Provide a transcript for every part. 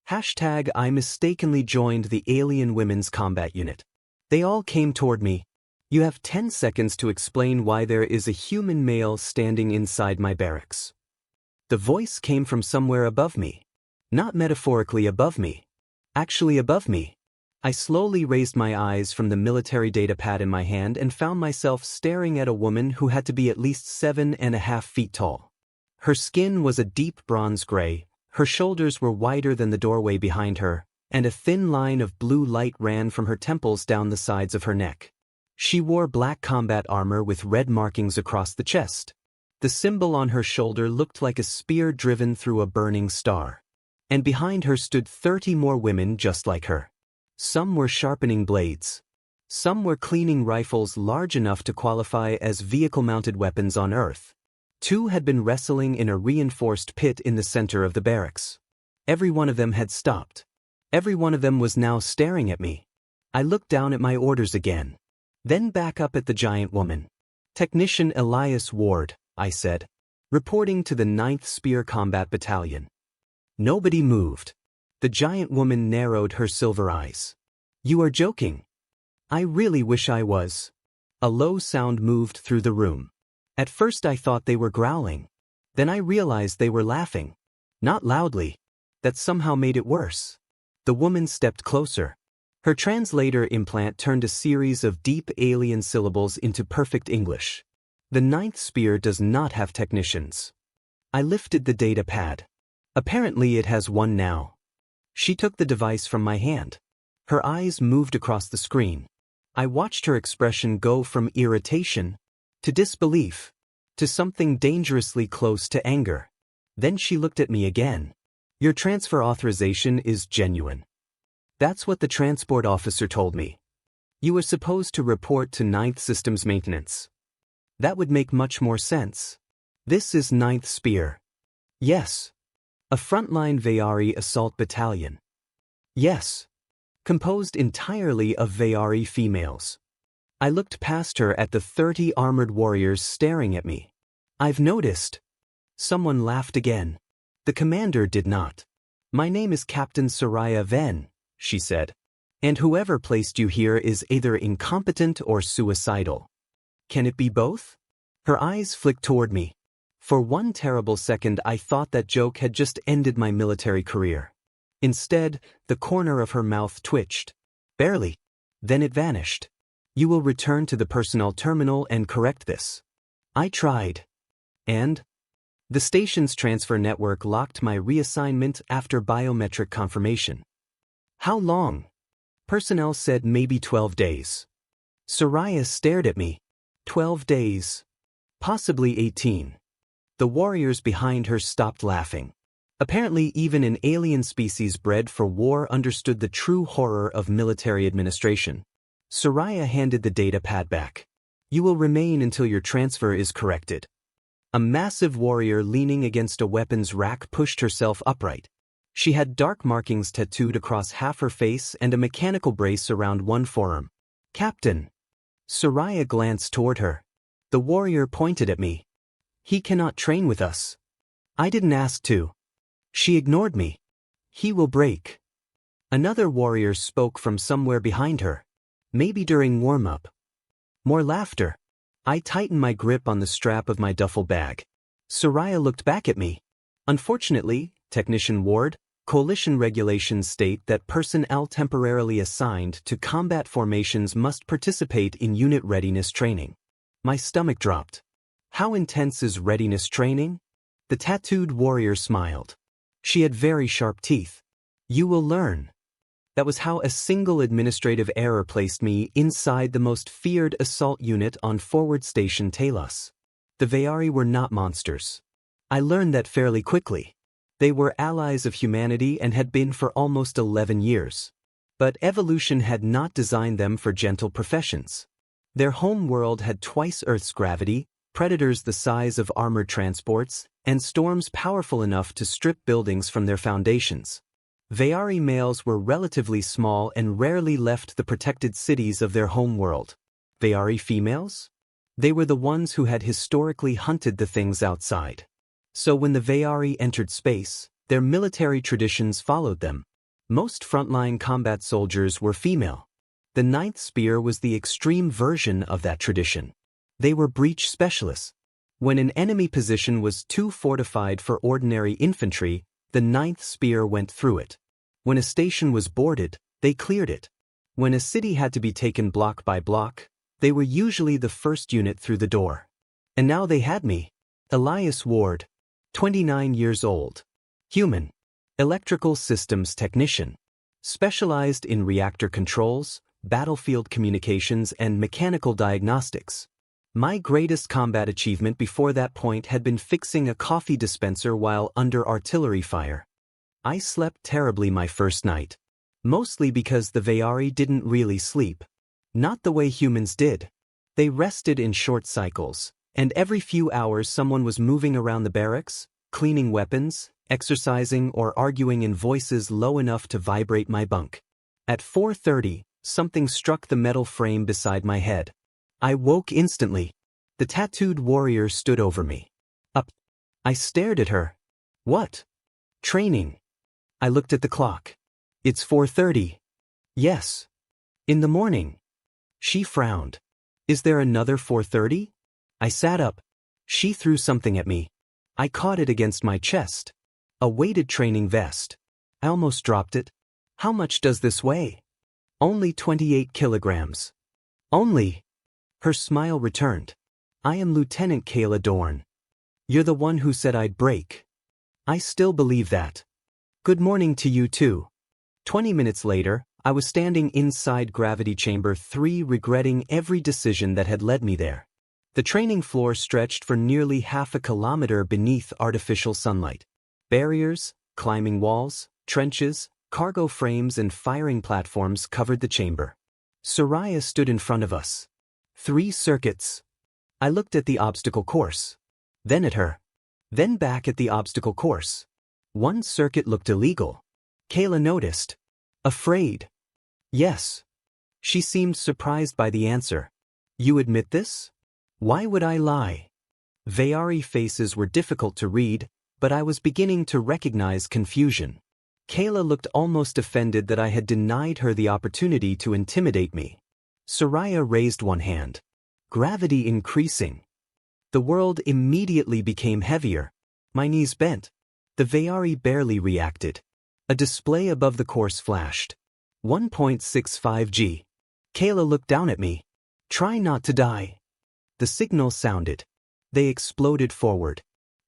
Hashtag I mistakenly joined the alien women's combat unit. They all came toward me. You have 10 seconds to explain why there is a human male standing inside my barracks. The voice came from somewhere above me. Not metaphorically above me. Actually above me. I slowly raised my eyes from the military data pad in my hand and found myself staring at a woman who had to be at least 7.5 feet tall. Her skin was a deep bronze gray, her shoulders were wider than the doorway behind her, and a thin line of blue light ran from her temples down the sides of her neck. She wore black combat armor with red markings across the chest. The symbol on her shoulder looked like a spear driven through a burning star. And behind her stood 30 more women just like her. Some were sharpening blades. Some were cleaning rifles large enough to qualify as vehicle-mounted weapons on Earth. 2 had been wrestling in a reinforced pit in the center of the barracks. Every one of them had stopped. Every one of them was now staring at me. I looked down at my orders again. Then back up at the giant woman. Technician Elias Ward, I said, reporting to the 9th Spear Combat Battalion. Nobody moved. The giant woman narrowed her silver eyes. You are joking. I really wish I was. A low sound moved through the room. At first I thought they were growling. Then I realized they were laughing. Not loudly. That somehow made it worse. The woman stepped closer. Her translator implant turned a series of deep alien syllables into perfect English. The 9th Spear does not have technicians. I lifted the data pad. Apparently it has one now. She took the device from my hand. Her eyes moved across the screen. I watched her expression go from irritation to disbelief to something dangerously close to anger. Then she looked at me again. Your transfer authorization is genuine. That's what the transport officer told me. You were supposed to report to 9th Systems Maintenance. That would make much more sense. This is 9th Spear. Yes. A frontline Veyari assault battalion. Yes. Composed entirely of Veyari females. I looked past her at the 30 armored warriors staring at me. I've noticed. Someone laughed again. The commander did not. My name is Captain Soraya Ven, she said. And whoever placed you here is either incompetent or suicidal. Can it be both? Her eyes flicked toward me. For one terrible second I thought that joke had just ended my military career. Instead, the corner of her mouth twitched. Barely. Then it vanished. You will return to the personnel terminal and correct this. I tried. And? The station's transfer network locked my reassignment after biometric confirmation. How long? Personnel said maybe 12 days. Soraya stared at me. 12 days. Possibly 18. The warriors behind her stopped laughing. Apparently even an alien species bred for war understood the true horror of military administration. Soraya handed the data pad back. You will remain until your transfer is corrected. A massive warrior leaning against a weapons rack pushed herself upright. She had dark markings tattooed across half her face and a mechanical brace around one forearm. Captain. Soraya glanced toward her. The warrior pointed at me. He cannot train with us. I didn't ask to. She ignored me. He will break. Another warrior spoke from somewhere behind her. Maybe during warm-up. More laughter. I tightened my grip on the strap of my duffel bag. Soraya looked back at me. Unfortunately, Technician Ward, coalition regulations state that personnel temporarily assigned to combat formations must participate in unit readiness training. My stomach dropped. How intense is readiness training? The tattooed warrior smiled. She had very sharp teeth. You will learn. That was how a single administrative error placed me inside the most feared assault unit on Forward Station Talos. The Veyari were not monsters. I learned that fairly quickly. They were allies of humanity and had been for almost 11 years. But evolution had not designed them for gentle professions. Their home world had twice Earth's gravity, predators the size of armored transports, and storms powerful enough to strip buildings from their foundations. Veyari males were relatively small and rarely left the protected cities of their home world. Veyari females? They were the ones who had historically hunted the things outside. So when the Veyari entered space, their military traditions followed them. Most frontline combat soldiers were female. The ninth spear was the extreme version of that tradition. They were breach specialists. When an enemy position was too fortified for ordinary infantry, the ninth spear went through it. When a station was boarded, they cleared it. When a city had to be taken block by block, they were usually the first unit through the door. And now they had me. Elias Ward, 29 years old. Human. Electrical systems technician. Specialized in reactor controls, battlefield communications, and mechanical diagnostics. My greatest combat achievement before that point had been fixing a coffee dispenser while under artillery fire. I slept terribly my first night. Mostly because the Veyari didn't really sleep. Not the way humans did. They rested in short cycles, and every few hours someone was moving around the barracks, cleaning weapons, exercising, or arguing in voices low enough to vibrate my bunk. At 4:30, something struck the metal frame beside my head. I woke instantly. The tattooed warrior stood over me. Up. I stared at her. What? Training. I looked at the clock. It's 4:30. Yes. In the morning. She frowned. Is there another 4:30? I sat up. She threw something at me. I caught it against my chest. A weighted training vest. I almost dropped it. How much does this weigh? Only 28 kilograms. Only. Her smile returned. I am Lieutenant Kayla Dorn. You're the one who said I'd break. I still believe that. Good morning to you too. 20 minutes later, I was standing inside Gravity Chamber 3 regretting every decision that had led me there. The training floor stretched for nearly half a kilometer beneath artificial sunlight. Barriers, climbing walls, trenches, cargo frames and firing platforms covered the chamber. Soraya stood in front of us. 3 circuits. I looked at the obstacle course. Then at her. Then back at the obstacle course. One circuit looked illegal. Kayla noticed. Afraid. Yes. She seemed surprised by the answer. You admit this? Why would I lie? Veyari faces were difficult to read, but I was beginning to recognize confusion. Kayla looked almost offended that I had denied her the opportunity to intimidate me. Soraya raised one hand. Gravity increasing. The world immediately became heavier. My knees bent. The Veyari barely reacted. A display above the course flashed. 1.65 G. Kayla looked down at me. Try not to die. The signal sounded. They exploded forward.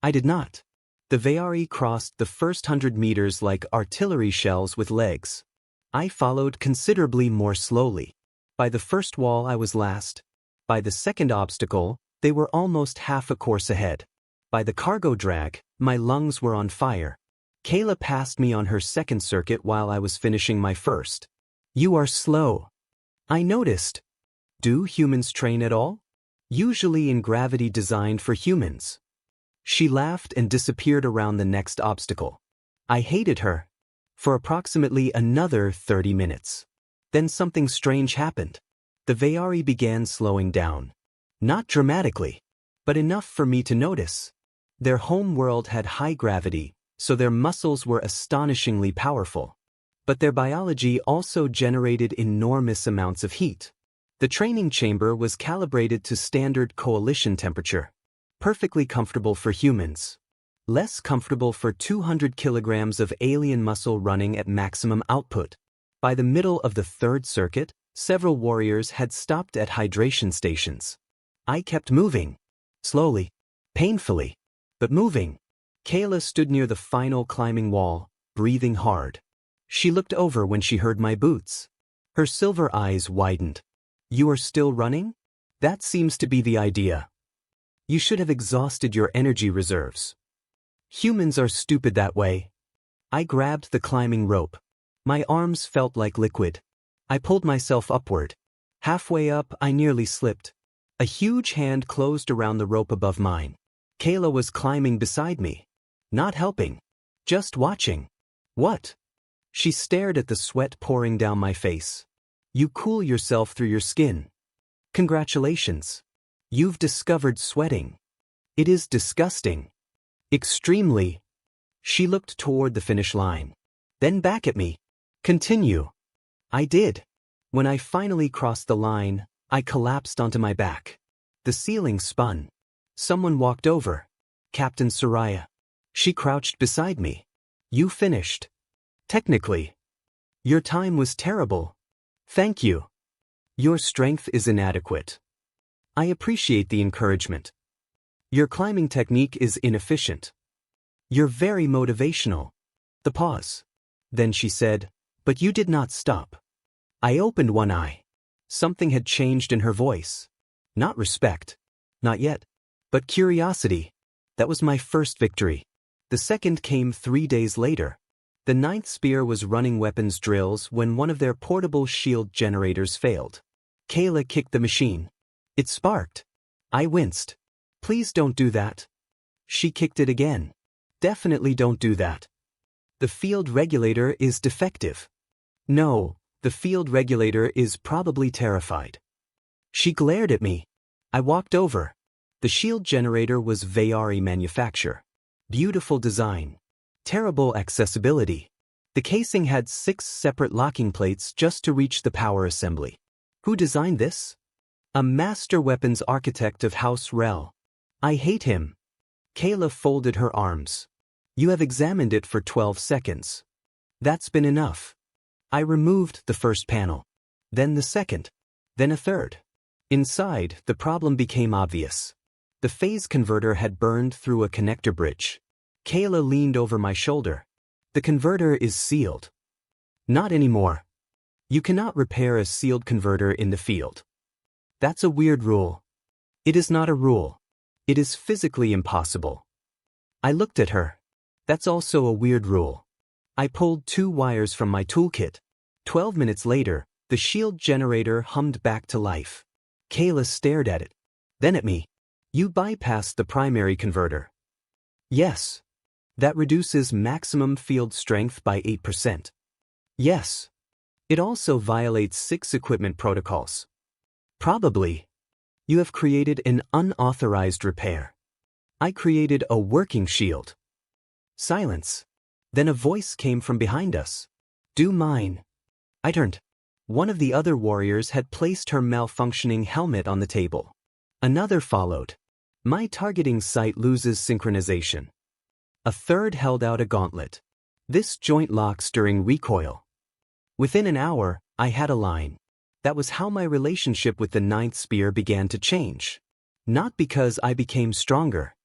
I did not. The Veyari crossed the first 100 meters like artillery shells with legs. I followed considerably more slowly. By the first wall I was last. By the second obstacle, they were almost half a course ahead. By the cargo drag, my lungs were on fire. Kayla passed me on her second circuit while I was finishing my first. You are slow. I noticed. Do humans train at all? Usually in gravity designed for humans. She laughed and disappeared around the next obstacle. I hated her. For approximately another 30 minutes. Then something strange happened. The Veyari began slowing down. Not dramatically, but enough for me to notice. Their home world had high gravity, so their muscles were astonishingly powerful. But their biology also generated enormous amounts of heat. The training chamber was calibrated to standard coalition temperature. Perfectly comfortable for humans. Less comfortable for 200 kilograms of alien muscle running at maximum output. By the middle of the third circuit, several warriors had stopped at hydration stations. I kept moving. Slowly. Painfully. But moving. Kayla stood near the final climbing wall, breathing hard. She looked over when she heard my boots. Her silver eyes widened. You are still running? That seems to be the idea. You should have exhausted your energy reserves. Humans are stupid that way. I grabbed the climbing rope. My arms felt like liquid. I pulled myself upward. Halfway up, I nearly slipped. A huge hand closed around the rope above mine. Kayla was climbing beside me. Not helping. Just watching. What? She stared at the sweat pouring down my face. You cool yourself through your skin. Congratulations. You've discovered sweating. It is disgusting. Extremely. She looked toward the finish line. Then back at me. Continue. I did. When I finally crossed the line, I collapsed onto my back. The ceiling spun. Someone walked over. Captain Soraya. She crouched beside me. You finished. Technically. Your time was terrible. Thank you. Your strength is inadequate. I appreciate the encouragement. Your climbing technique is inefficient. You're very motivational. The pause. Then she said, but you did not stop. I opened one eye. Something had changed in her voice. Not respect. Not yet. But curiosity. That was my first victory. The second came 3 days later. The 9th Spear was running weapons drills when one of their portable shield generators failed. Kayla kicked the machine. It sparked. I winced. Please don't do that. She kicked it again. Definitely don't do that. The field regulator is defective. No, the field regulator is probably terrified. She glared at me. I walked over. The shield generator was Veyari manufacture. Beautiful design. Terrible accessibility. The casing had 6 separate locking plates just to reach the power assembly. Who designed this? A master weapons architect of House Rel. I hate him. Kayla folded her arms. You have examined it for 12 seconds. That's been enough. I removed the first panel. Then the second. Then a third. Inside, the problem became obvious. The phase converter had burned through a connector bridge. Kayla leaned over my shoulder. The converter is sealed. Not anymore. You cannot repair a sealed converter in the field. That's a weird rule. It is not a rule. It is physically impossible. I looked at her. That's also a weird rule. I pulled 2 wires from my toolkit. 12 minutes later, the shield generator hummed back to life. Kayla stared at it. Then at me. You bypassed the primary converter. Yes. That reduces maximum field strength by 8%. Yes. It also violates 6 equipment protocols. Probably. You have created an unauthorized repair. I created a working shield. Silence. Then a voice came from behind us. Do mine. I turned. One of the other warriors had placed her malfunctioning helmet on the table. Another followed. My targeting sight loses synchronization. A third held out a gauntlet. This joint locks during recoil. Within an hour, I had a line. That was how my relationship with the 9th Spear began to change. Not because I became stronger.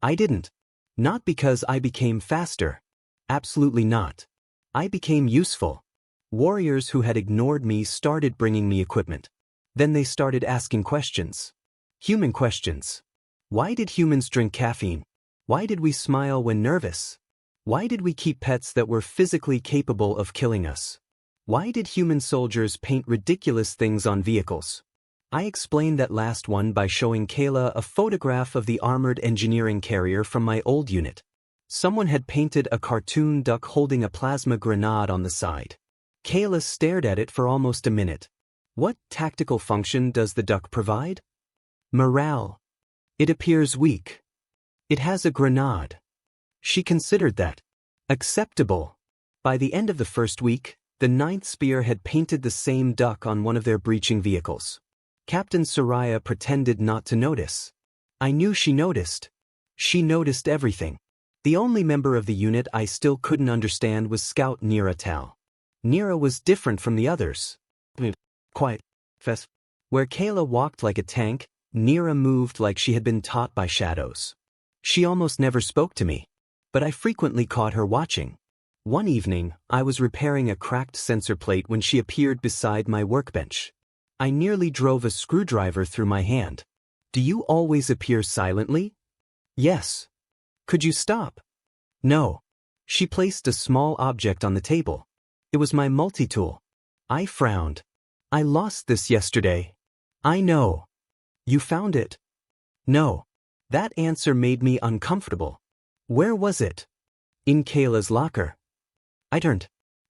I didn't. Not because I became faster. Absolutely not. I became useful. Warriors who had ignored me started bringing me equipment. Then they started asking questions. Human questions. Why did humans drink caffeine? Why did we smile when nervous? Why did we keep pets that were physically capable of killing us? Why did human soldiers paint ridiculous things on vehicles? I explained that last one by showing Kayla a photograph of the armored engineering carrier from my old unit. Someone had painted a cartoon duck holding a plasma grenade on the side. Kayla stared at it for almost a minute. What tactical function does the duck provide? Morale. It appears weak. It has a grenade. She considered that acceptable. By the end of the first week, the 9th Spear had painted the same duck on one of their breaching vehicles. Captain Soraya pretended not to notice. I knew she noticed. She noticed everything. The only member of the unit I still couldn't understand was Scout Nira Tal. Nira was different from the others. Quiet. Fast. Where Kayla walked like a tank, Nira moved like she had been taught by shadows. She almost never spoke to me, but I frequently caught her watching. One evening, I was repairing a cracked sensor plate when she appeared beside my workbench. I nearly drove a screwdriver through my hand. Do you always appear silently? Yes. Could you stop? No. She placed a small object on the table. It was my multi-tool. I frowned. I lost this yesterday. I know. You found it? No. That answer made me uncomfortable. Where was it? In Kayla's locker. I turned.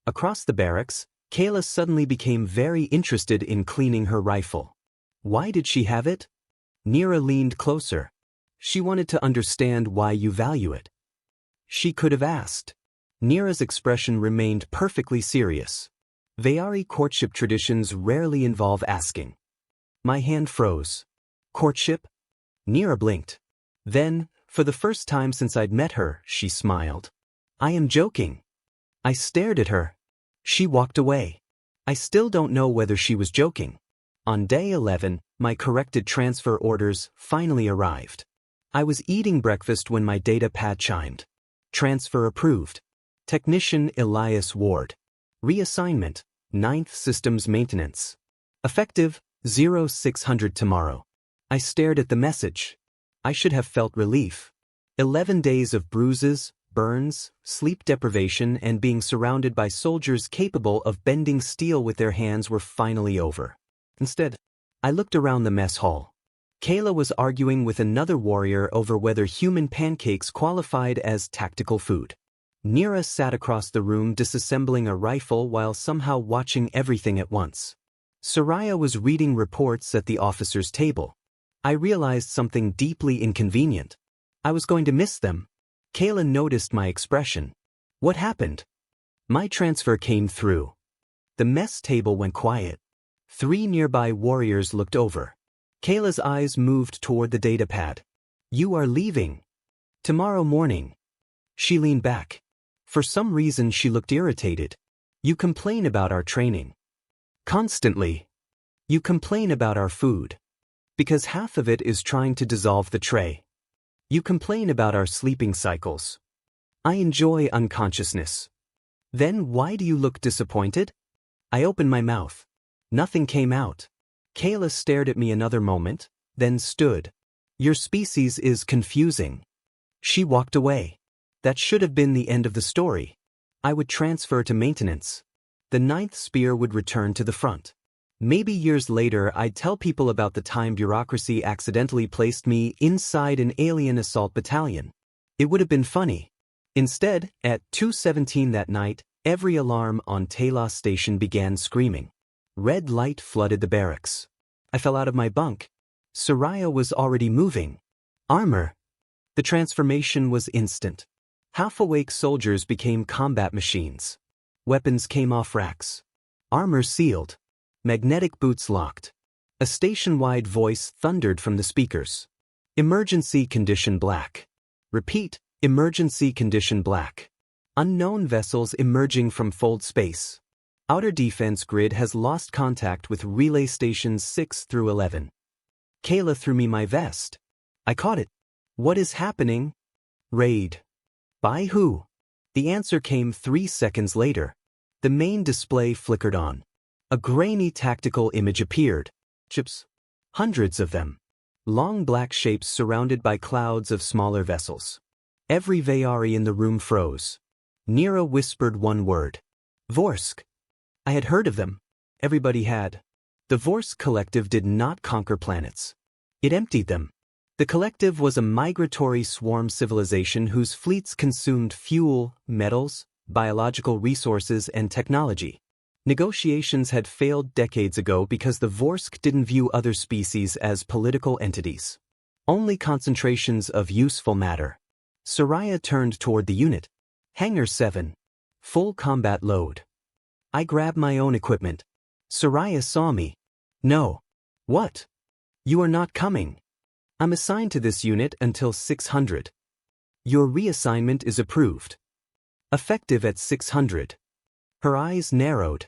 Across the barracks, Kayla suddenly became very interested in cleaning her rifle. Why did she have it? Nira leaned closer. She wanted to understand why you value it. She could have asked. Nira's expression remained perfectly serious. Veyari courtship traditions rarely involve asking. My hand froze. Courtship? Nira blinked. Then, for the first time since I'd met her, she smiled. I am joking. I stared at her. She walked away. I still don't know whether she was joking. On day 11, my corrected transfer orders finally arrived. I was eating breakfast when my data pad chimed. Transfer approved. Technician Elias Ward. Reassignment, 9th Systems Maintenance. Effective, 0600 tomorrow. I stared at the message. I should have felt relief. 11 days of bruises, burns, sleep deprivation, and being surrounded by soldiers capable of bending steel with their hands were finally over. Instead, I looked around the mess hall. Kayla was arguing with another warrior over whether human pancakes qualified as tactical food. Nira sat across the room disassembling a rifle while somehow watching everything at once. Soraya was reading reports at the officer's table. I realized something deeply inconvenient. I was going to miss them. Kayla noticed my expression. What happened? My transfer came through. The mess table went quiet. 3 nearby warriors looked over. Kayla's eyes moved toward the datapad. You are leaving. Tomorrow morning. She leaned back. For some reason she looked irritated. You complain about our training. Constantly. You complain about our food. Because half of it is trying to dissolve the tray. You complain about our sleeping cycles. I enjoy unconsciousness. Then why do you look disappointed? I opened my mouth. Nothing came out. Kayla stared at me another moment, then stood. Your species is confusing. She walked away. That should have been the end of the story. I would transfer to maintenance. The 9th Spear would return to the front. Maybe years later I'd tell people about the time bureaucracy accidentally placed me inside an alien assault battalion. It would have been funny. Instead, at 2:17 that night, every alarm on Talos Station began screaming. Red light flooded the barracks. I fell out of my bunk. Soraya was already moving. Armor. The transformation was instant. Half-awake soldiers became combat machines. Weapons came off racks. Armor sealed. Magnetic boots locked. A station-wide voice thundered from the speakers. Emergency condition black. Repeat, emergency condition black. Unknown vessels emerging from fold space. Outer defense grid has lost contact with relay stations 6 through 11. Kayla threw me my vest. I caught it. What is happening? Raid. By who? The answer came 3 seconds later. The main display flickered on. A grainy tactical image appeared. Ships. Hundreds of them. Long black shapes surrounded by clouds of smaller vessels. Every Veyari in the room froze. Nira whispered one word. Vorsk. I had heard of them. Everybody had. The Vorsk Collective did not conquer planets. It emptied them. The Collective was a migratory swarm civilization whose fleets consumed fuel, metals, biological resources, and technology. Negotiations had failed decades ago because the Vorsk didn't view other species as political entities. Only concentrations of useful matter. Soraya turned toward the unit. Hangar 7. Full combat load. I grabbed my own equipment. Soraya saw me. No. What? You are not coming. I'm assigned to this unit until 600. Your reassignment is approved. Effective at 600. Her eyes narrowed.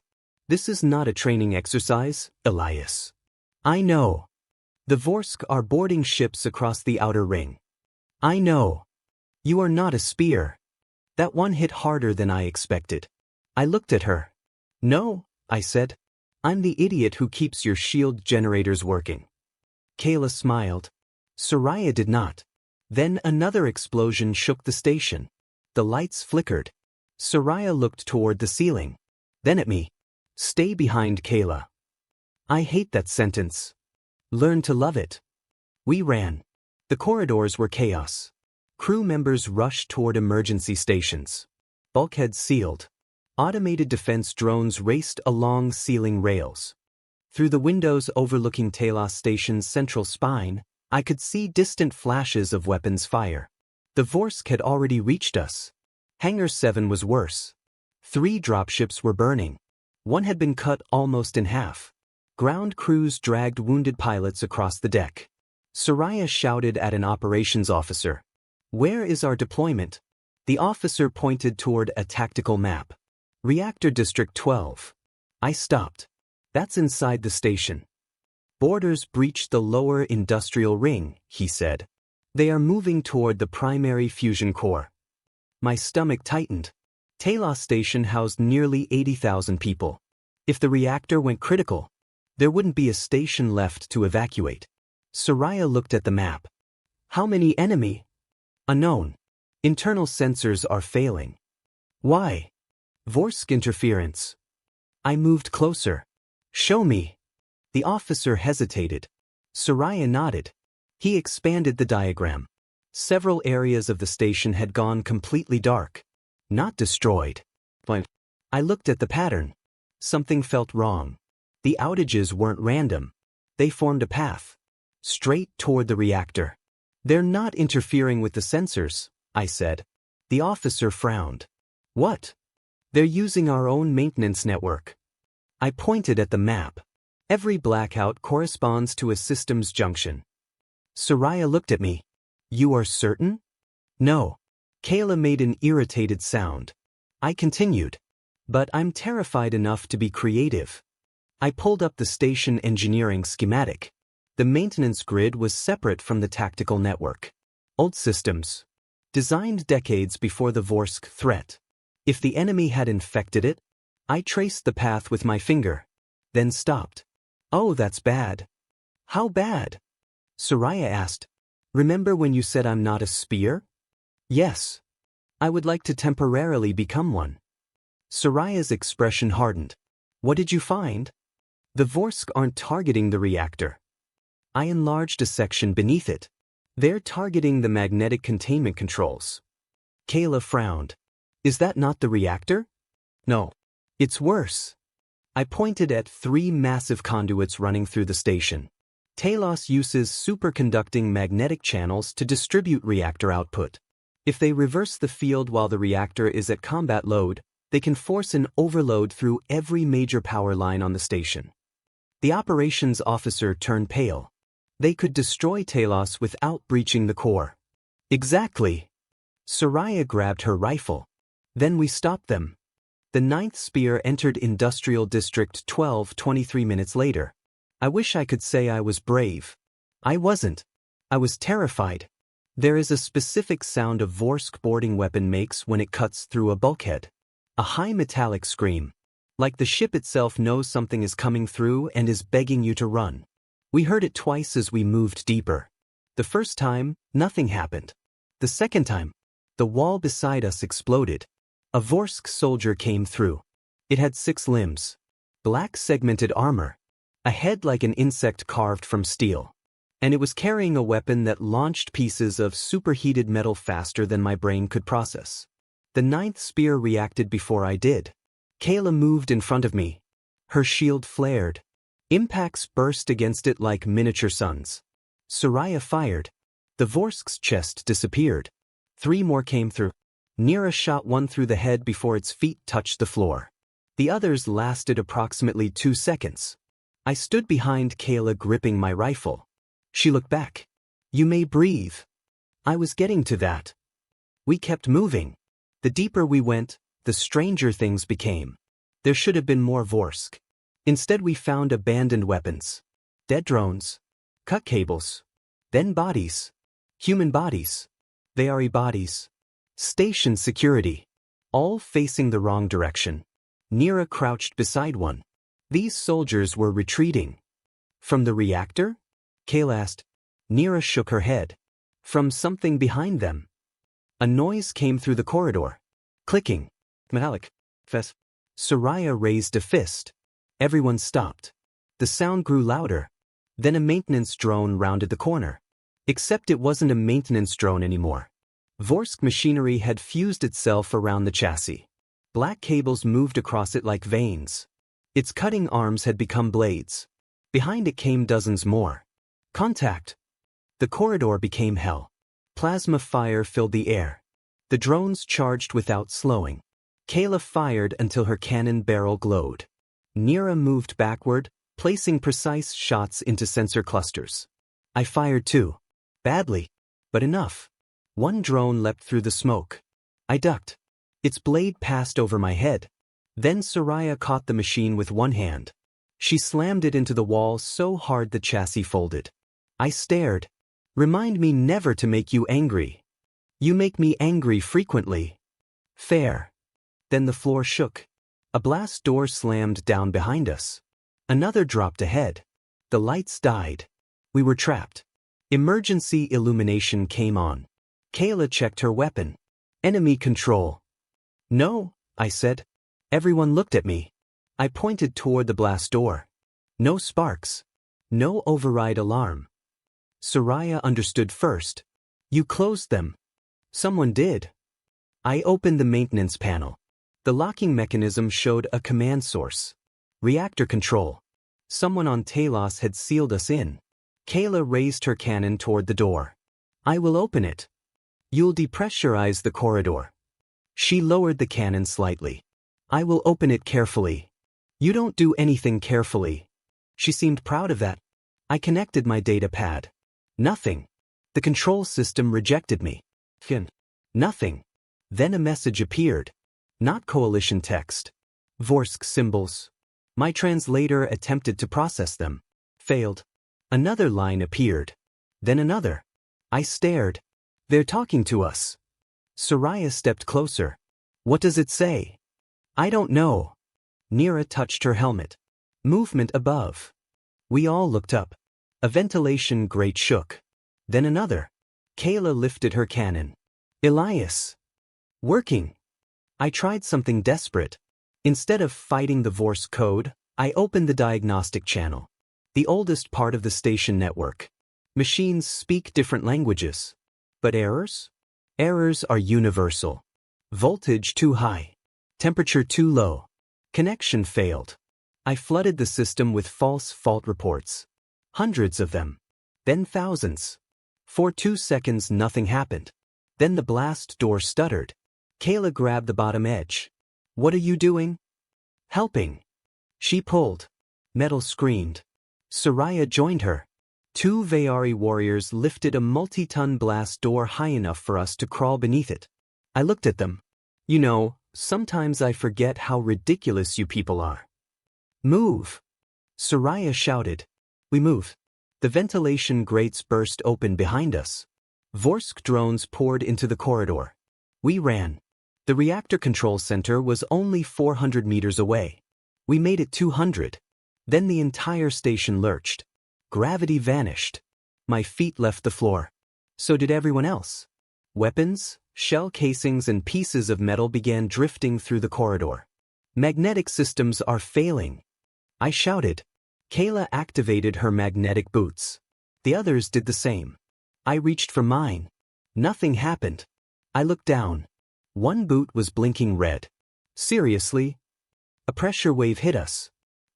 This is not a training exercise, Elias. I know. The Vorsk are boarding ships across the outer ring. I know. You are not a spear. That one hit harder than I expected. I looked at her. No, I said. I'm the idiot who keeps your shield generators working. Kayla smiled. Soraya did not. Then another explosion shook the station. The lights flickered. Soraya looked toward the ceiling. Then at me. Stay behind, Kayla. I hate that sentence. Learn to love it. We ran. The corridors were chaos. Crew members rushed toward emergency stations. Bulkheads sealed. Automated defense drones raced along ceiling rails. Through the windows overlooking Talos Station's central spine, I could see distant flashes of weapons fire. The Vorsk had already reached us. Hangar 7 was worse. 3 dropships were burning. One had been cut almost in half. Ground crews dragged wounded pilots across the deck. Soraya shouted at an operations officer. "Where is our deployment?" The officer pointed toward a tactical map. "Reactor District 12. I stopped. "That's inside the station." "Boarders breached the lower industrial ring," he said. "They are moving toward the primary fusion core." My stomach tightened. Talos Station housed nearly 80,000 people. If the reactor went critical, there wouldn't be a station left to evacuate. Soraya looked at the map. "How many enemy?" "Unknown. Internal sensors are failing." "Why?" "Vorsk interference." I moved closer. "Show me." The officer hesitated. Soraya nodded. He expanded the diagram. Several areas of the station had gone completely dark. Not destroyed. But I looked at the pattern. Something felt wrong. The outages weren't random. They formed a path. Straight toward the reactor. "They're not interfering with the sensors," I said. The officer frowned. "What?" "They're using our own maintenance network." I pointed at the map. Every blackout corresponds to a systems junction. Soraya looked at me. "You are certain?" "No." Kayla made an irritated sound. I continued. "But I'm terrified enough to be creative." I pulled up the station engineering schematic. The maintenance grid was separate from the tactical network. Old systems. Designed decades before the Vorsk threat. If the enemy had infected it, I traced the path with my finger. Then stopped. "Oh, that's bad." "How bad?" Soraya asked. "Remember when you said I'm not a spear?" "Yes. I would like to temporarily become one." Soraya's expression hardened. "What did you find?" "The Vorsk aren't targeting the reactor." I enlarged a section beneath it. "They're targeting the magnetic containment controls." Kayla frowned. "Is that not the reactor?" "No. It's worse." I pointed at 3 massive conduits running through the station. Talos uses superconducting magnetic channels to distribute reactor output. If they reverse the field while the reactor is at combat load, they can force an overload through every major power line on the station. The operations officer turned pale. "They could destroy Talos without breaching the core." "Exactly." Soraya grabbed her rifle. "Then we stopped them." The 9th Spear entered Industrial District 12 23 minutes later. I wish I could say I was brave. I wasn't. I was terrified. There is a specific sound a Vorsk boarding weapon makes when it cuts through a bulkhead. A high metallic scream. Like the ship itself knows something is coming through and is begging you to run. We heard it twice as we moved deeper. The first time, nothing happened. The second time, the wall beside us exploded. A Vorsk soldier came through. It had 6 limbs. Black segmented armor. A head like an insect carved from steel. And it was carrying a weapon that launched pieces of superheated metal faster than my brain could process. The 9th Spear reacted before I did. Kayla moved in front of me. Her shield flared. Impacts burst against it like miniature suns. Soraya fired. The Vorsk's chest disappeared. 3 more came through. Nira shot one through the head before its feet touched the floor. The others lasted approximately 2 seconds. I stood behind Kayla gripping my rifle. She looked back. "You may breathe." I was getting to that. We kept moving. The deeper we went, the stranger things became. There should have been more Vorsk. Instead we found abandoned weapons. Dead drones. Cut cables. Then bodies. Human bodies. Veyari bodies. Station security. All facing the wrong direction. Nira crouched beside one. These soldiers were retreating. "From the reactor?" Kayla asked. Nira shook her head. "From something behind them." A noise came through the corridor. Clicking. Metallic. Fess. Soraya raised a fist. Everyone stopped. The sound grew louder. Then a maintenance drone rounded the corner. Except it wasn't a maintenance drone anymore. Vorsk machinery had fused itself around the chassis. Black cables moved across it like veins. Its cutting arms had become blades. Behind it came dozens more. Contact. The corridor became hell. Plasma fire filled the air. The drones charged without slowing. Kayla fired until her cannon barrel glowed. Nira moved backward, placing precise shots into sensor clusters. I fired too. Badly. But enough. One drone leapt through the smoke. I ducked. Its blade passed over my head. Then Soraya caught the machine with one hand. She slammed it into the wall so hard the chassis folded. I stared. Remind me never to make you angry. You make me angry frequently. Fair. Then the floor shook. A blast door slammed down behind us. Another dropped ahead. The lights died. We were trapped. Emergency illumination came on. Kayla checked her weapon. Enemy control. No, I said. Everyone looked at me. I pointed toward the blast door. No sparks. No override alarm. Soraya understood first. You closed them. Someone did. I opened the maintenance panel. The locking mechanism showed a command source. Reactor control. Someone on Talos had sealed us in. Kayla raised her cannon toward the door. I will open it. You'll depressurize the corridor. She lowered the cannon slightly. I will open it carefully. You don't do anything carefully. She seemed proud of that. I connected my data pad. Nothing. The control system rejected me. Nothing. Then a message appeared. Not coalition text. Vorsk symbols. My translator attempted to process them. Failed. Another line appeared. Then another. I stared. They're talking to us. Soraya stepped closer. What does it say? I don't know. Nira touched her helmet. Movement above. We all looked up. A ventilation grate shook. Then another. Kayla lifted her cannon. Elias. Working. I tried something desperate. Instead of fighting the Vorsk code, I opened the diagnostic channel. The oldest part of the station network. Machines speak different languages. But errors? Errors are universal. Voltage too high. Temperature too low. Connection failed. I flooded the system with false fault reports. Hundreds of them. Then thousands. For 2 seconds nothing happened. Then the blast door stuttered. Kayla grabbed the bottom edge. What are you doing? Helping. She pulled. Metal screamed. Soraya joined her. 2 Veyari warriors lifted a multi-ton blast door high enough for us to crawl beneath it. I looked at them. You know, sometimes I forget how ridiculous you people are. Move. Soraya shouted. We moved. The ventilation grates burst open behind us. Vorsk drones poured into the corridor. We ran. The reactor control center was only 400 meters away. We made it 200. Then the entire station lurched. Gravity vanished. My feet left the floor. So did everyone else. Weapons, shell casings and pieces of metal began drifting through the corridor. Magnetic systems are failing. I shouted. Kayla activated her magnetic boots. The others did the same. I reached for mine. Nothing happened. I looked down. One boot was blinking red. Seriously? A pressure wave hit us.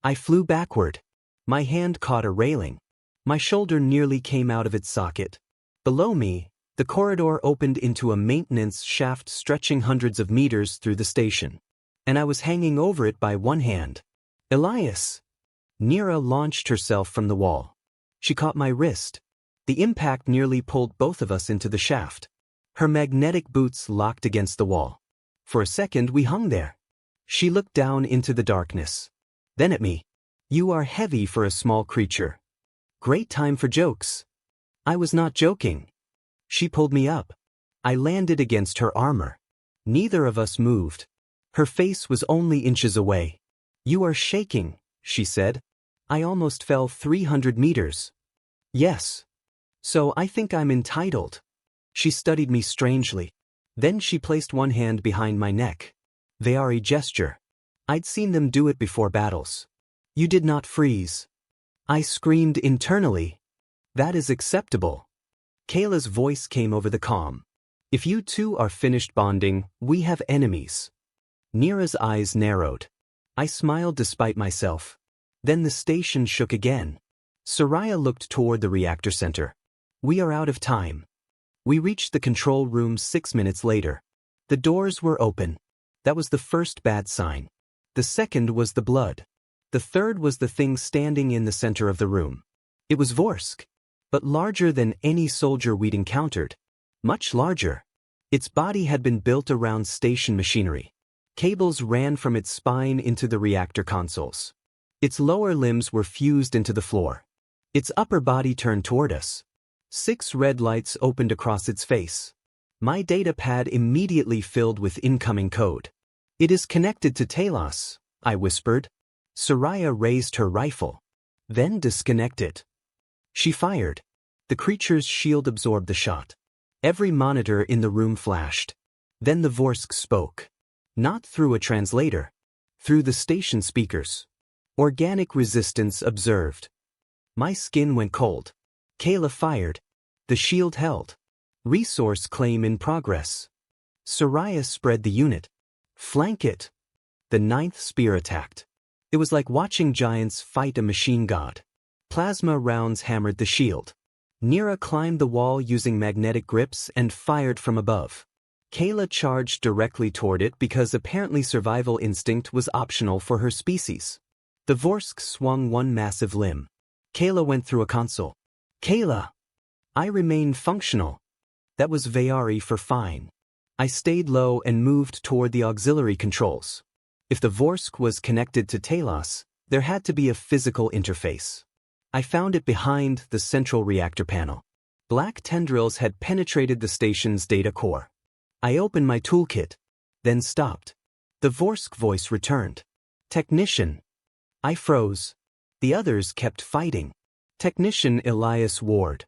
I flew backward. My hand caught a railing. My shoulder nearly came out of its socket. Below me, the corridor opened into a maintenance shaft stretching hundreds of meters through the station. And I was hanging over it by one hand. Elias! Nira launched herself from the wall. She caught my wrist. The impact nearly pulled both of us into the shaft. Her magnetic boots locked against the wall. For a second we hung there. She looked down into the darkness. Then at me. You are heavy for a small creature. Great time for jokes. I was not joking. She pulled me up. I landed against her armor. Neither of us moved. Her face was only inches away. You are shaking, she said. I almost fell 300 meters. Yes. So I think I'm entitled. She studied me strangely. Then she placed one hand behind my neck. Veyari gesture. I'd seen them do it before battles. You did not freeze. I screamed internally. That is acceptable. Kayla's voice came over the comm. If you two are finished bonding, we have enemies. Nira's eyes narrowed. I smiled despite myself. Then the station shook again. Soraya looked toward the reactor center. We are out of time. We reached the control room 6 minutes later. The doors were open. That was the first bad sign. The second was the blood. The third was the thing standing in the center of the room. It was Vorsk, but larger than any soldier we'd encountered. Much larger. Its body had been built around station machinery. Cables ran from its spine into the reactor consoles. Its lower limbs were fused into the floor. Its upper body turned toward us. 6 red lights opened across its face. My data pad immediately filled with incoming code. "It is connected to Talos," I whispered. Soraya raised her rifle. "Then disconnect it." She fired. The creature's shield absorbed the shot. Every monitor in the room flashed. Then the Vorsk spoke. Not through a translator. Through the station speakers. "Organic resistance observed." My skin went cold. Kayla fired. The shield held. "Resource claim in progress." Soraya spread the unit. "Flank it." The 9th spear attacked. It was like watching giants fight a machine god. Plasma rounds hammered the shield. Nira climbed the wall using magnetic grips and fired from above. Kayla charged directly toward it because apparently survival instinct was optional for her species. The Vorsk swung one massive limb. Kayla went through a console. "Kayla!" I remained functional. That was Veyari for fine. I stayed low and moved toward the auxiliary controls. If the Vorsk was connected to Talos, there had to be a physical interface. I found it behind the central reactor panel. Black tendrils had penetrated the station's data core. I opened my toolkit, then stopped. The Vorsk voice returned. "Technician." I froze. The others kept fighting. "Technician Elias Ward."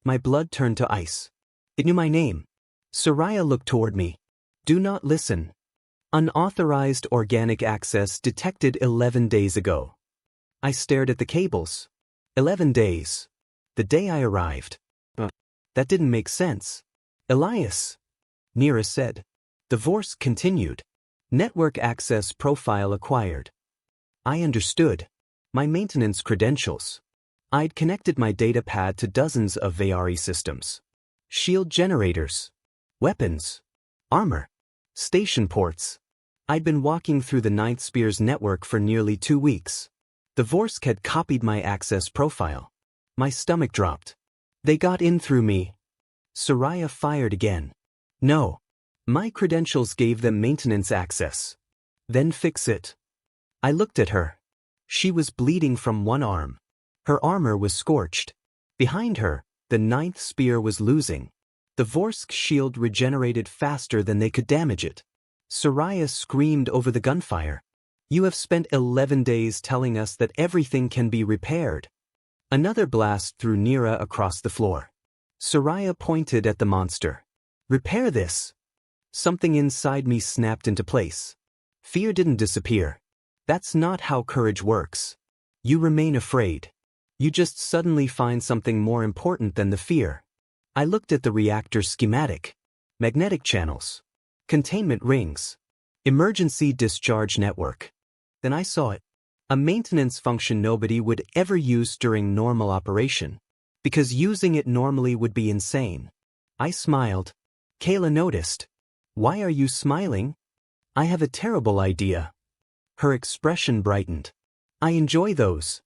My blood turned to ice. It knew my name. Soraya looked toward me. "Do not listen. Unauthorized organic access detected 11 days ago." I stared at the cables. 11 days. The day I arrived. That didn't make sense. "Elias," Nira said. The Vorsk continued. "Network access profile acquired." I understood. My maintenance credentials. I'd connected my data pad to dozens of Veyari systems. Shield generators. Weapons. Armor. Station ports. I'd been walking through the 9th Spear's network for nearly 2 weeks. The Vorsk had copied my access profile. My stomach dropped. "They got in through me." Soraya fired again. "No. My credentials gave them maintenance access." "Then fix it." I looked at her. She was bleeding from one arm. Her armor was scorched. Behind her, the 9th Spear was losing. The Vorsk shield regenerated faster than they could damage it. Soraya screamed over the gunfire. "You have spent 11 days telling us that everything can be repaired." Another blast threw Nira across the floor. Soraya pointed at the monster. "Repair this." Something inside me snapped into place. Fear didn't disappear. That's not how courage works. You remain afraid. You just suddenly find something more important than the fear. I looked at the reactor schematic. Magnetic channels. Containment rings. Emergency discharge network. Then I saw it. A maintenance function nobody would ever use during normal operation. Because using it normally would be insane. I smiled. Kayla noticed. "Why are you smiling?" "I have a terrible idea." Her expression brightened. "I enjoy those."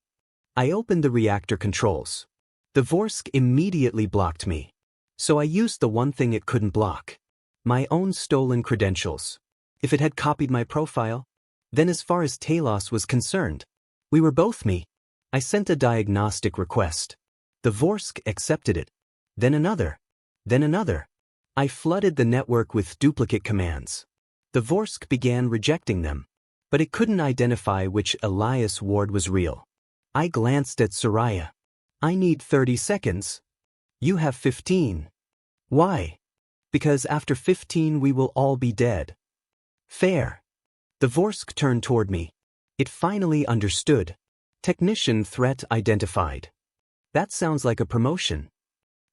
I opened the reactor controls. The Vorsk immediately blocked me. So I used the one thing it couldn't block. My own stolen credentials. If it had copied my profile, then as far as Talos was concerned, we were both me. I sent a diagnostic request. The Vorsk accepted it. Then another. Then another. I flooded the network with duplicate commands. The Vorsk began rejecting them. But it couldn't identify which Elias Ward was real. I glanced at Soraya. "I need 30 seconds. You have 15. "Why?" "Because after 15 we will all be dead." "Fair." The Vorsk turned toward me. It finally understood. Technician threat identified. That sounds like a promotion.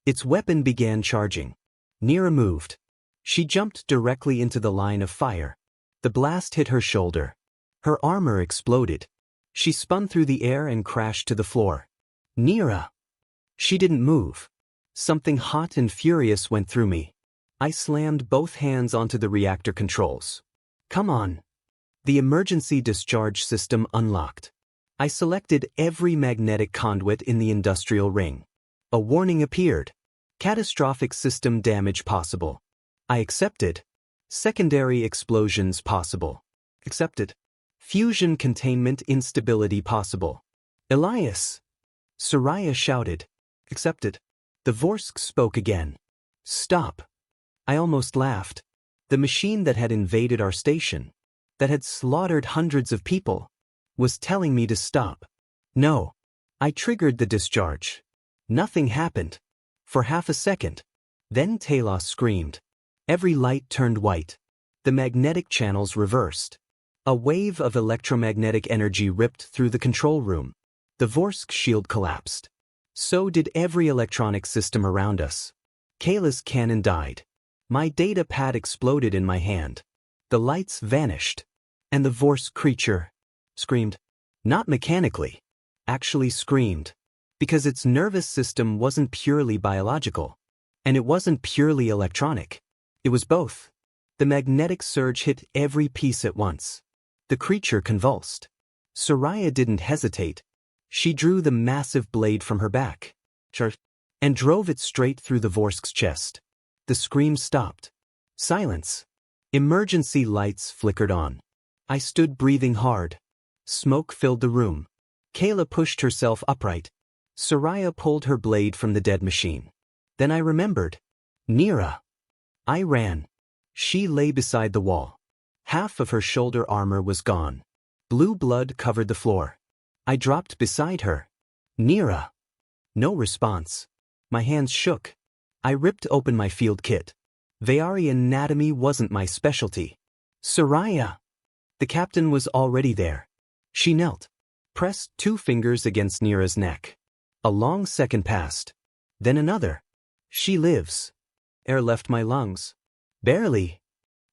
Its weapon began charging. Nira moved. She jumped directly into the line of fire. The blast hit her shoulder. Her armor exploded. She spun through the air and crashed to the floor. "Nira!" She didn't move. Something hot and furious went through me. I slammed both hands onto the reactor controls. "Come on." The emergency discharge system unlocked. I selected every magnetic conduit in the industrial ring. A warning appeared. Catastrophic system damage possible. I accepted. Secondary explosions possible. Accepted. Fusion containment instability possible. Elias! Soraya shouted. Accepted. The Vorsk spoke again. Stop. I almost laughed. The machine that had invaded our station, that had slaughtered hundreds of people, was telling me to stop. No. I triggered the discharge. Nothing happened. For half a second. Then Talos screamed. Every light turned white. The magnetic channels reversed. A wave of electromagnetic energy ripped through the control room. The Vorsk shield collapsed. So did every electronic system around us. Kayla's cannon died. My data pad exploded in my hand. The lights vanished. And the Vorsk creature screamed. Not mechanically. Actually screamed. Because its nervous system wasn't purely biological. And it wasn't purely electronic. It was both. The magnetic surge hit every piece at once. The creature convulsed. Soraya didn't hesitate. She drew the massive blade from her back. And drove it straight through the Vorsk's chest. The scream stopped. Silence. Emergency lights flickered on. I stood breathing hard. Smoke filled the room. Kayla pushed herself upright. Soraya pulled her blade from the dead machine. Then I remembered. Nira. I ran. She lay beside the wall. Half of her shoulder armor was gone. Blue blood covered the floor. I dropped beside her. Nira. No response. My hands shook. I ripped open my field kit. Veyari anatomy wasn't my specialty. Soraya. The captain was already there. She knelt. Pressed 2 fingers against Nira's neck. A long second passed. Then another. She lives. Air left my lungs. Barely.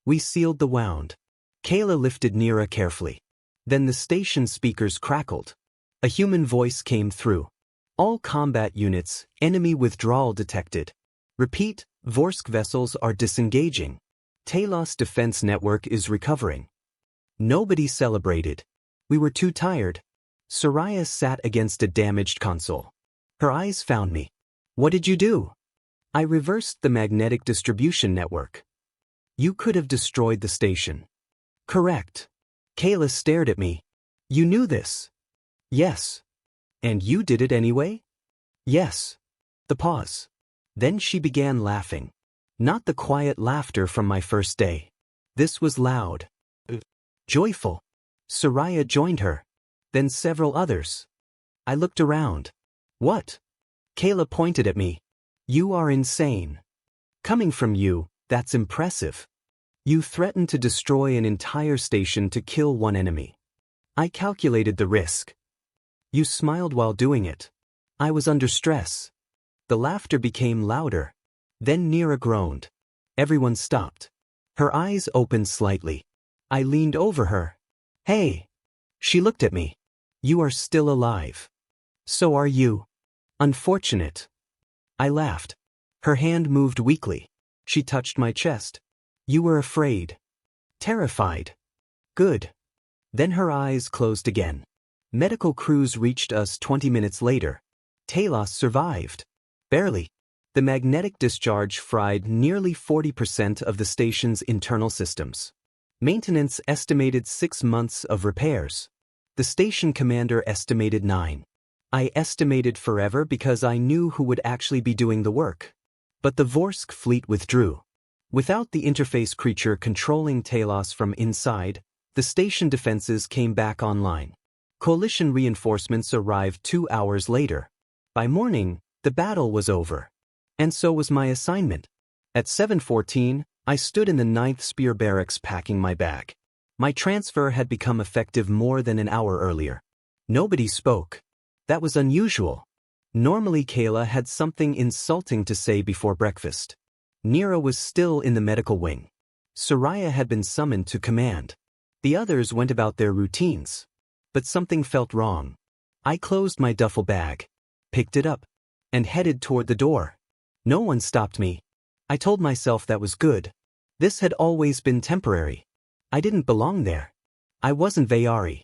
We sealed the wound. Kayla lifted Nira carefully. Then the station speakers crackled. A human voice came through. All combat units, enemy withdrawal detected. Repeat, Vorsk vessels are disengaging. Talos defense network is recovering. Nobody celebrated. We were too tired. Soraya sat against a damaged console. Her eyes found me. What did you do? I reversed the magnetic distribution network. You could have destroyed the station. Correct. Kayla stared at me. You knew this? Yes. And you did it anyway? Yes. The pause. Then she began laughing. Not the quiet laughter from my first day. This was loud. Joyful. Soraya joined her. Then several others. I looked around. What? Kayla pointed at me. You are insane. Coming from you, that's impressive. You threatened to destroy an entire station to kill one enemy. I calculated the risk. You smiled while doing it. I was under stress. The laughter became louder. Then Nira groaned. Everyone stopped. Her eyes opened slightly. I leaned over her. Hey. She looked at me. You are still alive. So are you. Unfortunate. I laughed. Her hand moved weakly. She touched my chest. You were afraid. Terrified. Good. Then her eyes closed again. Medical crews reached us 20 minutes later. Talos survived. Barely. The magnetic discharge fried nearly 40% of the station's internal systems. Maintenance estimated 6 months of repairs. The station commander estimated 9. I estimated forever because I knew who would actually be doing the work. But the Vorsk fleet withdrew. Without the interface creature controlling Talos from inside, the station defenses came back online. Coalition reinforcements arrived 2 hours later. By morning, the battle was over. And so was my assignment. At 7:14, I stood in the 9th Spear barracks packing my bag. My transfer had become effective more than an hour earlier. Nobody spoke. That was unusual. Normally Kayla had something insulting to say before breakfast. Nira was still in the medical wing. Soraya had been summoned to command. The others went about their routines. But something felt wrong. I closed my duffel bag, picked it up, and headed toward the door. No one stopped me. I told myself that was good. This had always been temporary. I didn't belong there. I wasn't Veyari.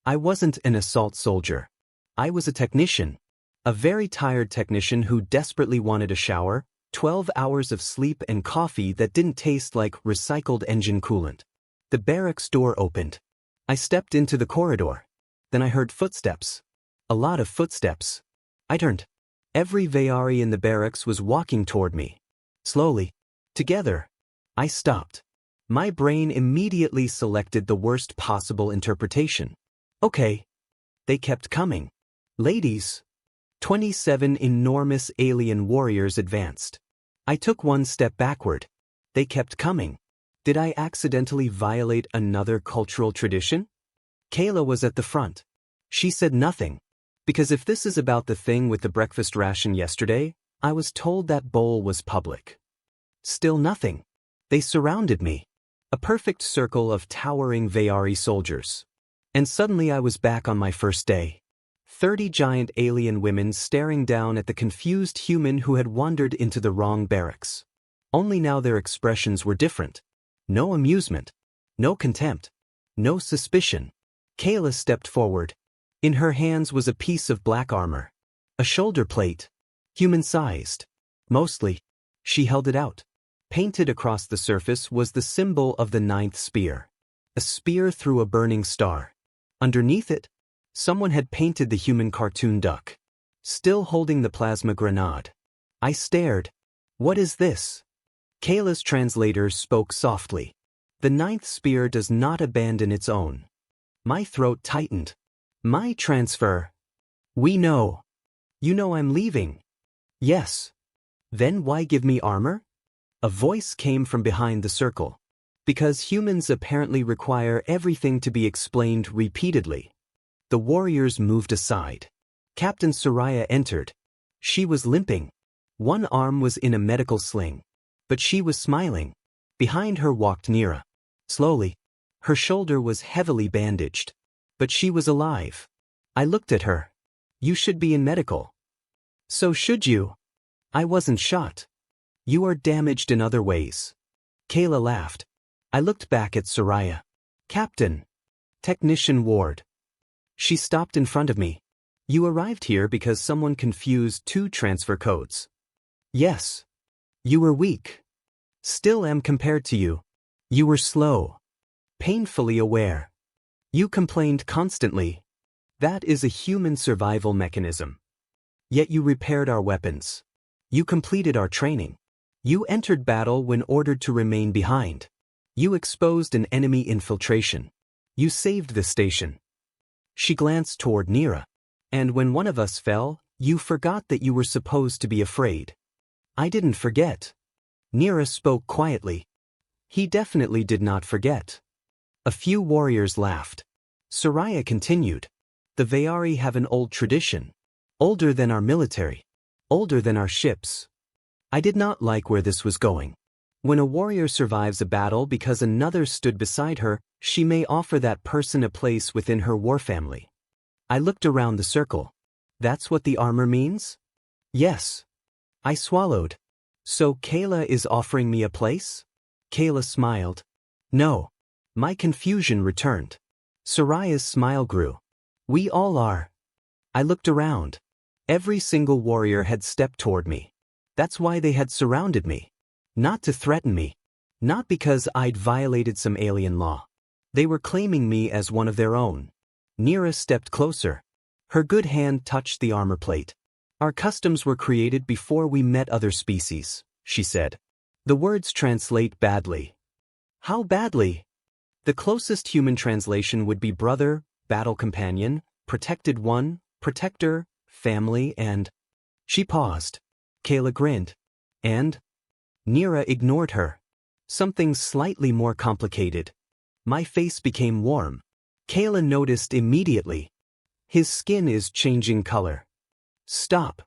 I wasn't an assault soldier. I was a technician. A very tired technician who desperately wanted a shower, 12 hours of sleep and coffee that didn't taste like recycled engine coolant. The barracks door opened. I stepped into the corridor. Then I heard footsteps. A lot of footsteps. I turned. Every Veyari in the barracks was walking toward me. Slowly. Together. I stopped. My brain immediately selected the worst possible interpretation. Okay. They kept coming. Ladies. 27 enormous alien warriors advanced. I took one step backward. They kept coming. Did I accidentally violate another cultural tradition? Kayla was at the front. She said nothing. Because if this is about the thing with the breakfast ration yesterday, I was told that bowl was public. Still nothing. They surrounded me. A perfect circle of towering Veyari soldiers. And suddenly I was back on my first day. 30 giant alien women staring down at the confused human who had wandered into the wrong barracks. Only now their expressions were different. No amusement. No contempt. No suspicion. Kayla stepped forward. In her hands was a piece of black armor. A shoulder plate. Human-sized. Mostly. She held it out. Painted across the surface was the symbol of the 9th spear. A spear through a burning star. Underneath it, someone had painted the human cartoon duck. Still holding the plasma grenade. I stared. What is this? Kayla's translator spoke softly. The 9th spear does not abandon its own. My throat tightened. My transfer. We know. You know I'm leaving. Yes. Then why give me armor? A voice came from behind the circle. Because humans apparently require everything to be explained repeatedly. The warriors moved aside. Captain Soraya entered. She was limping. One arm was in a medical sling. But she was smiling. Behind her walked Nira. Slowly. Her shoulder was heavily bandaged. But she was alive. I looked at her. You should be in medical. So should you. I wasn't shot. You are damaged in other ways. Kayla laughed. I looked back at Soraya. Captain. Technician Ward. She stopped in front of me. You arrived here because someone confused 2 transfer codes. Yes. You were weak. Still am compared to you. You were slow. Painfully aware. You complained constantly. That is a human survival mechanism. Yet you repaired our weapons. You completed our training. You entered battle when ordered to remain behind. You exposed an enemy infiltration. You saved the station. She glanced toward Nira. And when one of us fell, you forgot that you were supposed to be afraid. I didn't forget. Nira spoke quietly. He definitely did not forget. A few warriors laughed. Soraya continued. The Veyari have an old tradition. Older than our military. Older than our ships. I did not like where this was going. When a warrior survives a battle because another stood beside her, she may offer that person a place within her war family. I looked around the circle. That's what the armor means? Yes. I swallowed. So Kayla is offering me a place? Kayla smiled. No. My confusion returned. Soraya's smile grew. We all are. I looked around. Every single warrior had stepped toward me. That's why they had surrounded me. Not to threaten me. Not because I'd violated some alien law. They were claiming me as one of their own. Nira stepped closer. Her good hand touched the armor plate. Our customs were created before we met other species, she said. The words translate badly. How badly? The closest human translation would be brother, battle companion, protected one, protector, family, and... She paused. Kayla grinned. And? Nira ignored her. Something slightly more complicated. My face became warm. Kayla noticed immediately. His skin is changing color. Stop.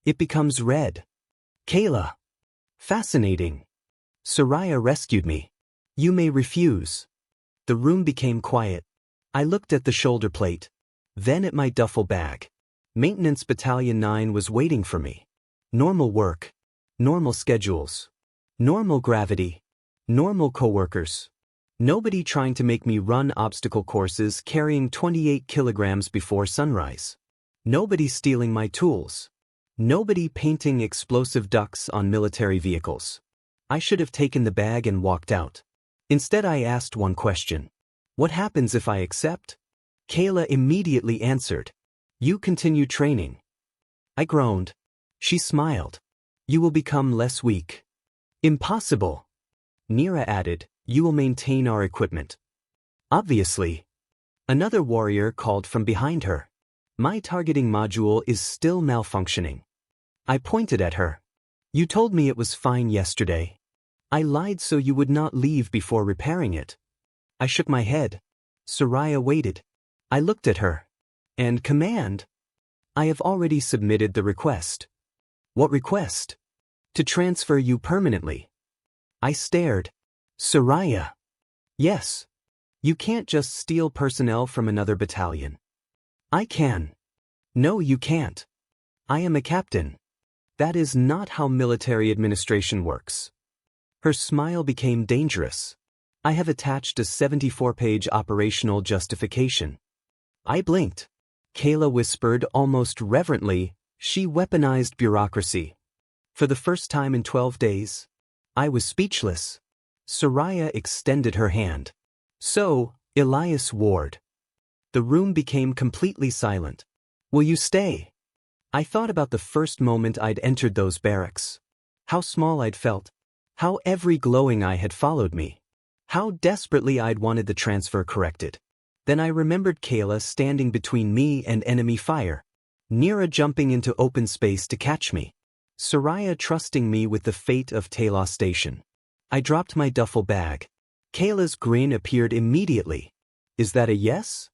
It becomes red. Kayla. Fascinating. Soraya rescued me. You may refuse. The room became quiet. I looked at the shoulder plate. Then at my duffel bag. Maintenance Battalion 9 was waiting for me. Normal work. Normal schedules. Normal gravity. Normal coworkers. Nobody trying to make me run obstacle courses carrying 28 kilograms before sunrise. Nobody stealing my tools. Nobody painting explosive ducks on military vehicles. I should have taken the bag and walked out. Instead, I asked one question. What happens if I accept? Kayla immediately answered. You continue training. I groaned. She smiled. You will become less weak. Impossible. Nira added, you will maintain our equipment. Obviously. Another warrior called from behind her. My targeting module is still malfunctioning. I pointed at her. You told me it was fine yesterday. I lied so you would not leave before repairing it. I shook my head. Soraya waited. I looked at her. And command. I have already submitted the request. What request? To transfer you permanently. I stared. Soraya. Yes. You can't just steal personnel from another battalion. I can. No, you can't. I am a captain. That is not how military administration works. Her smile became dangerous. I have attached a 74-page operational justification. I blinked. Kayla whispered almost reverently, she weaponized bureaucracy. For the first time in 12 days. I was speechless. Soraya extended her hand. So, Elias Ward. The room became completely silent. Will you stay? I thought about the first moment I'd entered those barracks. How small I'd felt. How every glowing eye had followed me. How desperately I'd wanted the transfer corrected. Then I remembered Kayla standing between me and enemy fire. Nira jumping into open space to catch me. Soraya trusting me with the fate of Talos Station. I dropped my duffel bag. Kayla's grin appeared immediately. Is that a yes?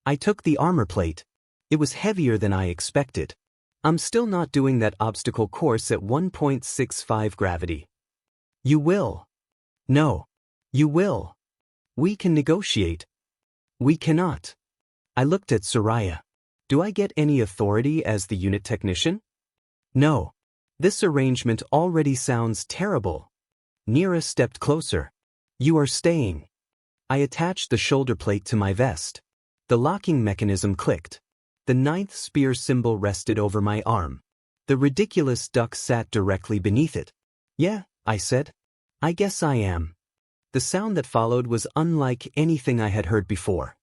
I took the armor plate. It was heavier than I expected. I'm still not doing that obstacle course at 1.65 gravity. You will. No. You will. We can negotiate. We cannot. I looked at Soraya. Do I get any authority as the unit technician? No. This arrangement already sounds terrible. Nira stepped closer. You are staying. I attached the shoulder plate to my vest. The locking mechanism clicked. The 9th spear symbol rested over my arm. The ridiculous duck sat directly beneath it. Yeah, I said. I guess I am. The sound that followed was unlike anything I had heard before.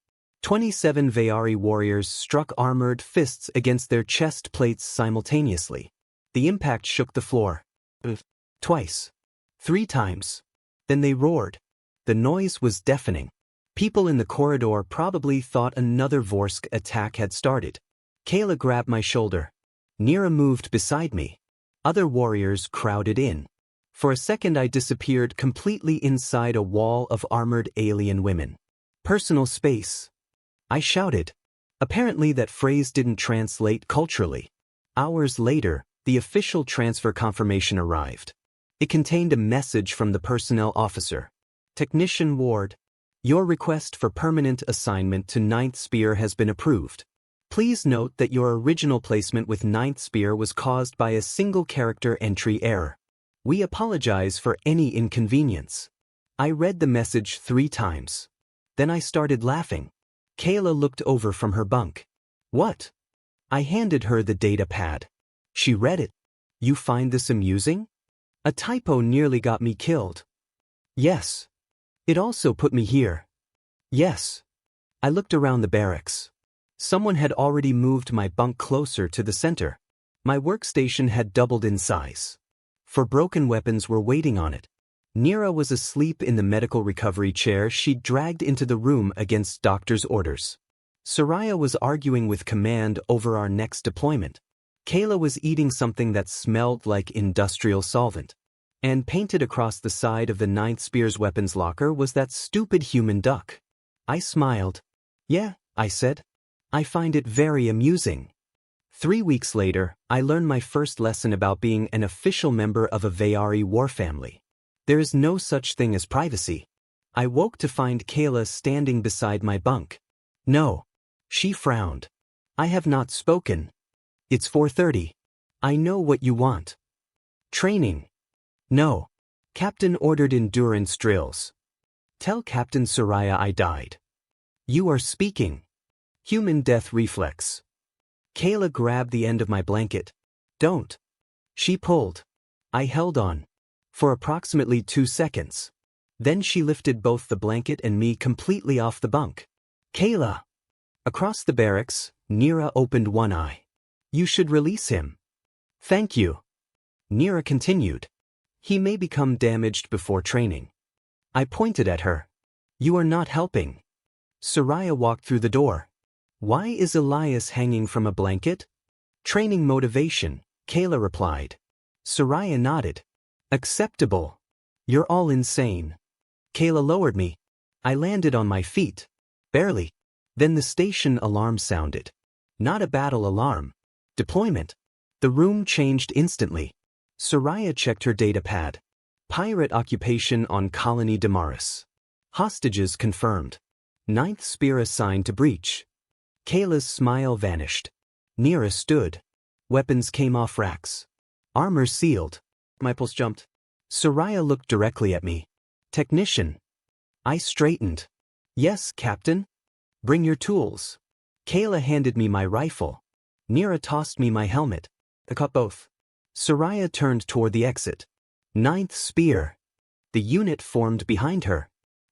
27 Veyari warriors struck armored fists against their chest plates simultaneously. The impact shook the floor. Twice. 3 times. Then they roared. The noise was deafening. People in the corridor probably thought another Vorsk attack had started. Kayla grabbed my shoulder. Nira moved beside me. Other warriors crowded in. For a second I disappeared completely inside a wall of armored alien women. Personal space. I shouted. Apparently that phrase didn't translate culturally. Hours later, the official transfer confirmation arrived. It contained a message from the personnel officer. Technician Ward. Your request for permanent assignment to 9th Spear has been approved. Please note that your original placement with 9th Spear was caused by a single character entry error. We apologize for any inconvenience. I read the message 3 times. Then I started laughing. Kayla looked over from her bunk. What? I handed her the data pad. She read it. You find this amusing? A typo nearly got me killed. Yes. It also put me here. Yes. I looked around the barracks. Someone had already moved my bunk closer to the center. My workstation had doubled in size. 4 broken weapons were waiting on it. Nira was asleep in the medical recovery chair she'd dragged into the room against doctor's orders. Soraya was arguing with command over our next deployment. Kayla was eating something that smelled like industrial solvent. And painted across the side of the 9th Spear's weapons locker was that stupid human duck. I smiled. Yeah, I said. I find it very amusing. 3 weeks later, I learned my first lesson about being an official member of a Veyari war family. There is no such thing as privacy. I woke to find Kayla standing beside my bunk. No. She frowned. I have not spoken. It's 4:30. I know what you want. Training. No. Captain ordered endurance drills. Tell Captain Soraya I died. You are speaking. Human death reflex. Kayla grabbed the end of my blanket. Don't. She pulled. I held on. For approximately 2 seconds. Then she lifted both the blanket and me completely off the bunk. Kayla! Across the barracks, Nira opened one eye. You should release him. Thank you. Nira continued. He may become damaged before training. I pointed at her. You are not helping. Soraya walked through the door. Why is Elias hanging from a blanket? Training motivation, Kayla replied. Soraya nodded. Acceptable. You're all insane. Kayla lowered me. I landed on my feet. Barely. Then the station alarm sounded. Not a battle alarm. Deployment. The room changed instantly. Soraya checked her data pad. Pirate occupation on Colony Damaris. Hostages confirmed. 9th spear assigned to breach. Kayla's smile vanished. Nira stood. Weapons came off racks. Armor sealed. My pulse jumped. Soraya looked directly at me. Technician. I straightened. Yes, Captain. Bring your tools. Kayla handed me my rifle. Nira tossed me my helmet. I caught both. Soraya turned toward the exit. 9th spear. The unit formed behind her.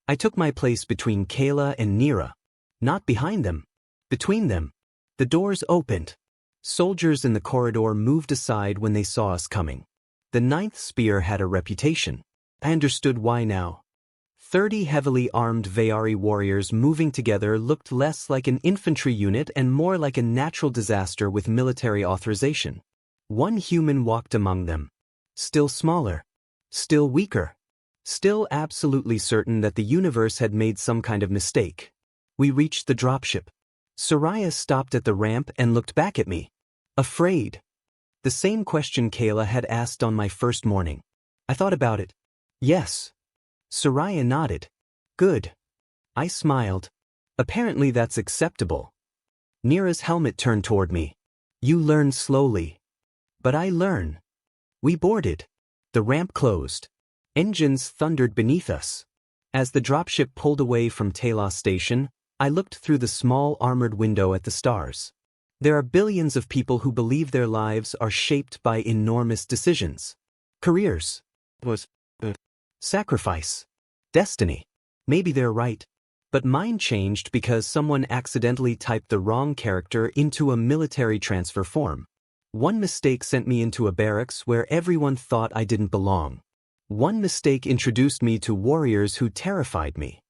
I took my place between Kayla and Nira. Not behind them. Between them. The doors opened. Soldiers in the corridor moved aside when they saw us coming. The 9th spear had a reputation. I understood why now. 30 heavily armed Veyari warriors moving together looked less like an infantry unit and more like a natural disaster with military authorization. One human walked among them. Still smaller. Still weaker. Still absolutely certain that the universe had made some kind of mistake. We reached the dropship. Soraya stopped at the ramp and looked back at me. Afraid. The same question Kayla had asked on my first morning. I thought about it. Yes. Soraya nodded. Good. I smiled. Apparently that's acceptable. Nira's helmet turned toward me. You learn slowly. But I learn. We boarded. The ramp closed. Engines thundered beneath us. As the dropship pulled away from Talos Station, I looked through the small armored window at the stars. There are billions of people who believe their lives are shaped by enormous decisions. Careers. Sacrifice. Destiny. Maybe they're right. But mine changed because someone accidentally typed the wrong character into a military transfer form. One mistake sent me into a barracks where everyone thought I didn't belong. One mistake introduced me to warriors who terrified me.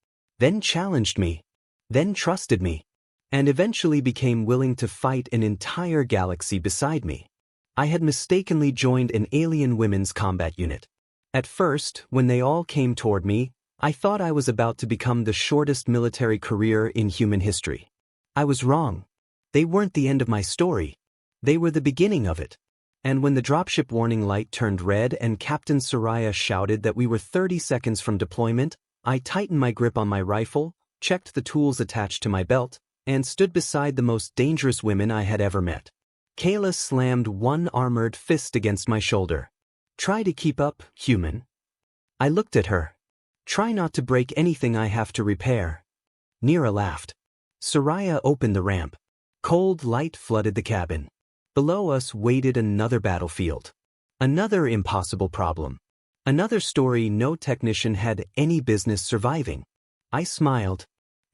Then challenged me. Then trusted me. And eventually became willing to fight an entire galaxy beside me. I had mistakenly joined an alien women's combat unit. At first, when they all came toward me, I thought I was about to become the shortest military career in human history. I was wrong. They weren't the end of my story. They were the beginning of it. And when the dropship warning light turned red and Captain Soraya shouted that we were 30 seconds from deployment, I tightened my grip on my rifle, checked the tools attached to my belt, and stood beside the most dangerous women I had ever met. Kayla slammed one armored fist against my shoulder. Try to keep up, human. I looked at her. Try not to break anything I have to repair. Nira laughed. Soraya opened the ramp. Cold light flooded the cabin. Below us waited another battlefield. Another impossible problem. Another story no technician had any business surviving. I smiled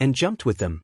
and jumped with them.